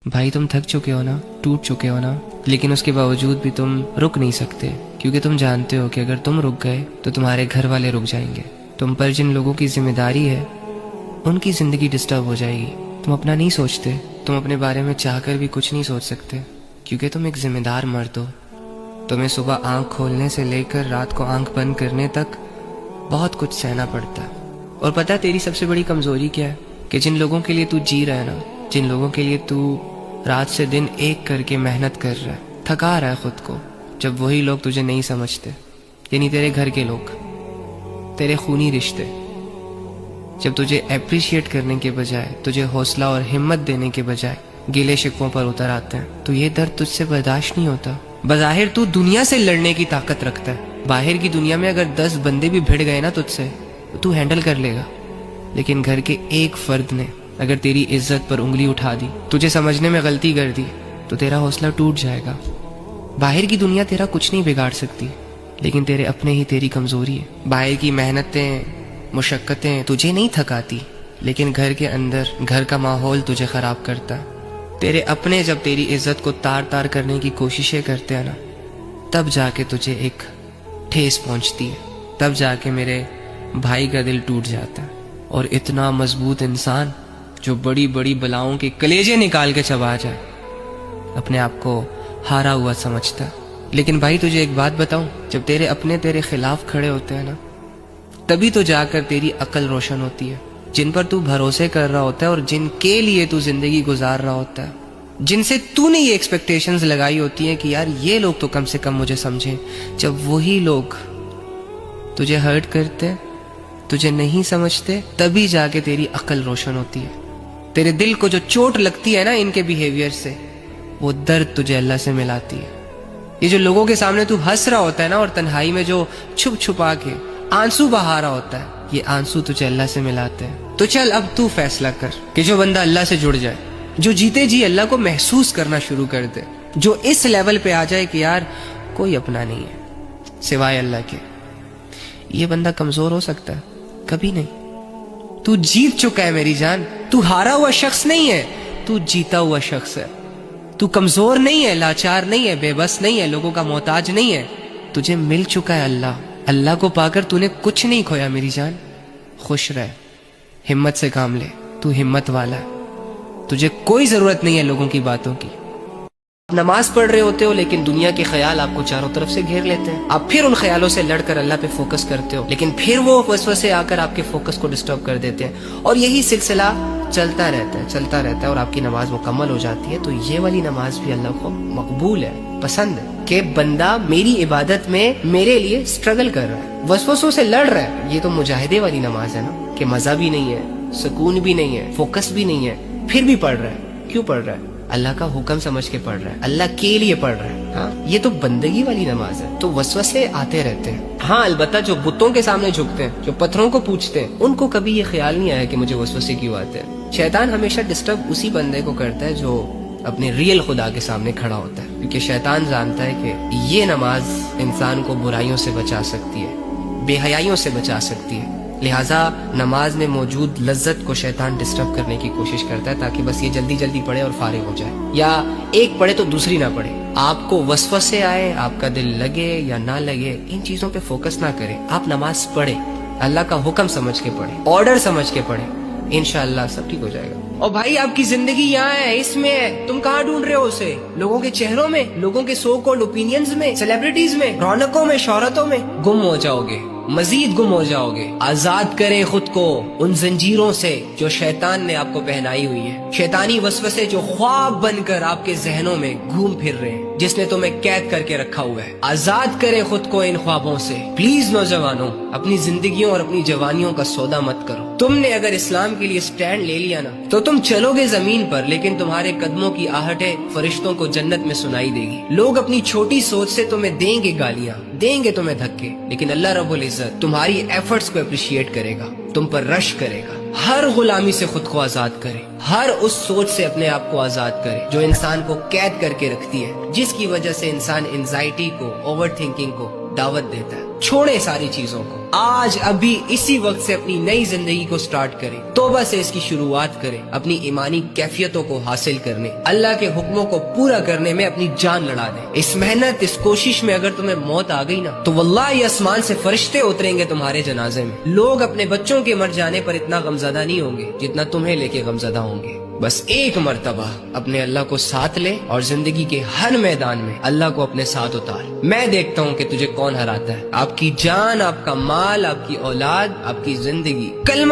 भाई तुम थक चुके हो ना, टूट चुके हो ना, लेकिन उसके बावजूद भी तुम रुक नहीं सकते, क्योंकि तुम जानते हो कि अगर तुम रुक गए तो तुम्हारे घर वाले रुक जाएंगे। तुम पर जिन लोगों की जिम्मेदारी है उनकी ज़िंदगी डिस्टर्ब हो जाएगी। तुम अपना नहीं सोचते, तुम अपने बारे में चाहकर भी कुछ नहीं सोच सकते, क्योंकि तुम एक जिम्मेदार मर्द हो। तुम्हें सुबह आंख खोलने से लेकर रात को आंख बंद करने तक बहुत कुछ सहना पड़ता है। और पता है तेरी सबसे बड़ी कमजोरी क्या है? कि जिन लोगों के लिए तू जी रहा है ना, जिन लोगों के लिए तू रात से दिन एक करके मेहनत कर रहा है, थका रहा है खुद को, जब वही लोग तुझे नहीं समझते, यानी तेरे घर के लोग, तेरे खूनी रिश्ते, जब तुझे अप्रिशिएट करने के बजाय, तुझे हौसला और हिम्मत देने के बजाय गीले शिकवों पर उतर आते हैं, तो ये दर्द तुझसे बर्दाश्त नहीं होता। बज़ाहिर तू दुनिया से लड़ने की ताकत रखता है, बाहर की दुनिया में अगर 10 बंदे भी भिड़ गए ना तुझसे तो तू हैंडल कर लेगा, लेकिन घर के एक फर्द ने अगर तेरी इज्जत पर उंगली उठा दी, तुझे समझने में गलती कर दी, तो तेरा हौसला टूट जाएगा। बाहर की दुनिया तेरा कुछ नहीं बिगाड़ सकती, लेकिन तेरे अपने ही तेरी कमजोरी है। बाहर की मेहनतें, मुशक्कतें तुझे नहीं थकाती, लेकिन घर के अंदर घर का माहौल तुझे खराब करता है। तेरे अपने जब तेरी इज्जत को तार तार करने की कोशिशें करते हैं ना, तब जाके तुझे एक ठेस पहुंचती है, तब जाके मेरे भाई का दिल टूट जाता है। और इतना मजबूत इंसान जो बड़ी बड़ी बलाओं के कलेजे निकाल के चबा जाए, अपने आप को हारा हुआ समझता है। लेकिन भाई तुझे एक बात बताऊं, जब तेरे अपने तेरे खिलाफ खड़े होते हैं ना, तभी तो जाकर तेरी अकल रोशन होती है। जिन पर तू भरोसे कर रहा होता है और जिनके लिए तू जिंदगी गुजार रहा होता है, जिनसे तूने ये एक्सपेक्टेशंस लगाई होती हैं कि यार ये लोग तो कम से कम मुझे समझें, जब वही लोग तुझे हर्ट करते, तुझे नहीं समझते, तभी जाके तेरी अकल रोशन होती है। तेरे दिल को जो चोट लगती है ना इनके बिहेवियर से, वो दर्द तुझे अल्लाह से मिलाती है। ये जो लोगों के सामने तू हंस रहा होता है ना, और तन्हाई में जो छुप छुपा के आंसू बहा रहा होता है, ये आंसू तुझे अल्लाह से मिलाते हैं। तो चल अब तू फैसला कर कि जो बंदा अल्लाह से जुड़ जाए, जो जीते जी अल्लाह को महसूस करना शुरू कर दे, जो इस लेवल पे आ जाए कि यार कोई अपना नहीं है सिवाय अल्लाह के, ये बंदा कमजोर हो सकता है? कभी नहीं। तू जीत चुका है मेरी जान, तू हारा हुआ शख्स नहीं है, तू जीता हुआ शख्स है। तू कमजोर नहीं है, लाचार नहीं है, बेबस नहीं है, लोगों का मोहताज नहीं है। तुझे मिल चुका है अल्लाह। अल्लाह को पाकर तूने कुछ नहीं खोया मेरी जान। खुश रह, हिम्मत से काम ले, तू हिम्मत वाला है। तुझे कोई जरूरत नहीं है लोगों की बातों की। नमाज पढ़ रहे होते हो, लेकिन दुनिया के ख्याल आपको चारों तरफ से घेर लेते हैं। आप फिर उन ख्यालों से लड़कर अल्लाह पे फोकस करते हो, लेकिन फिर वो वसवसे आकर आपके फोकस को डिस्टर्ब कर देते हैं, और यही सिलसिला चलता रहता है, चलता रहता है, और आपकी नमाज मुकम्मल हो जाती है। तो ये वाली नमाज भी अल्लाह को मकबूल है, पसंद है कि बंदा मेरी इबादत में मेरे लिए स्ट्रगल कर रहा है, वसवसों से लड़ रहा है। ये तो मुजाहिदे वाली नमाज है ना, कि मजा भी नहीं है, सुकून भी नहीं है, फोकस भी नहीं है, फिर भी पढ़ रहा है। क्यों पढ़ रहा है? अल्लाह का हुक्म समझ के पढ़ रहा है, अल्लाह के लिए पढ़ रहा है। हाँ, ये तो बंदगी वाली नमाज है। तो वसवसे आते रहते हैं। हाँ, अलबत्ता जो बुतों के सामने झुकते हैं, जो पत्थरों को पूछते हैं, उनको कभी ये ख्याल नहीं आया कि मुझे वसवसे क्यों आते हैं। शैतान हमेशा डिस्टर्ब उसी बंदे को करता है जो अपने रियल खुदा के सामने खड़ा होता है, क्योंकि शैतान जानता है कि ये नमाज इंसान को बुराइयों से बचा सकती है, बेहयाइयों से बचा सकती है। लिहाजा नमाज में मौजूद लज्जत को शैतान डिस्टर्ब करने की कोशिश करता है, ताकि बस ये जल्दी जल्दी पढ़े और फारिग हो जाए, या एक पढ़े तो दूसरी ना पढ़े। आपको वसवसे आए, आपका दिल लगे या ना लगे, इन चीजों पे फोकस ना करें। आप नमाज पढ़े, अल्लाह का हुक्म समझ के पढ़े, ऑर्डर समझ के पढ़े, इंशाअल्लाह सब ठीक हो जाएगा। और भाई आपकी जिंदगी यहाँ है, इसमें है, तुम कहाँ ढूंढ रहे हो उसे? लोगों के चेहरों में, लोगों के सो कॉल्ड ओपिनियंस में, सेलिब्रिटीज में, रौनकों में, शोहरतों में गुम हो जाओगे, मजीद गुम हो जाओगे। आजाद करें खुद को उन जंजीरों से जो शैतान ने आपको पहनाई हुई है, शैतानी वसवसे जो ख्वाब बनकर आपके जहनों में घूम फिर रहे हैं, जिसने तुम्हें कैद करके रखा हुआ है। आजाद करें खुद को इन ख्वाबों से। प्लीज नौजवानों, अपनी जिंदगियों और अपनी जवानियों का सौदा मत करो। तुमने अगर इस्लाम के लिए स्टैंड ले लिया ना, तो तुम चलोगे जमीन पर, लेकिन तुम्हारे कदमों की आहटें फरिश्तों को जन्नत में सुनाई देगी। लोग अपनी छोटी सोच से तुम्हें देंगे गालियां, देंगे तुम्हें धक्के, लेकिन अल्लाह रब्बुल इज्जत तुम्हारी एफर्ट्स को अप्रिशिएट करेगा, तुम पर रश करेगा। हर गुलामी से खुद को आजाद करे, हर उस सोच से अपने आप को आजाद करे जो इंसान को कैद करके रखती है, जिसकी वजह से इंसान एंजाइटी को, ओवर थिंकिंग को दावत देता है। چھوڑیں ساری چیزوں کو، آج ابھی اسی وقت سے اپنی نئی زندگی کو سٹارٹ کریں، توبہ سے اس کی شروعات کریں، اپنی ایمانی کیفیتوں کو حاصل کرنے، اللہ کے حکموں کو پورا کرنے میں اپنی جان لڑا دیں۔ اس محنت، اس کوشش میں اگر تمہیں موت آ گئی نا تو واللہ یہ آسمان سے فرشتے اتریں گے تمہارے جنازے میں۔ لوگ اپنے بچوں کے مر جانے پر اتنا غمزدہ نہیں ہوں گے جتنا تمہیں لے کے غمزدہ ہوں گے۔ بس ایک مرتبہ اپنے اللہ کو ساتھ لے اور زندگی کے ہر میدان میں اللہ کو اپنے ساتھ اتار۔ میں دیکھتا ہوں کہ تجھے کون ہراتا ہے، آپ کی جان، آپ کا مال، آپ کی اولاد، آپ کی زندگی۔ کلمہ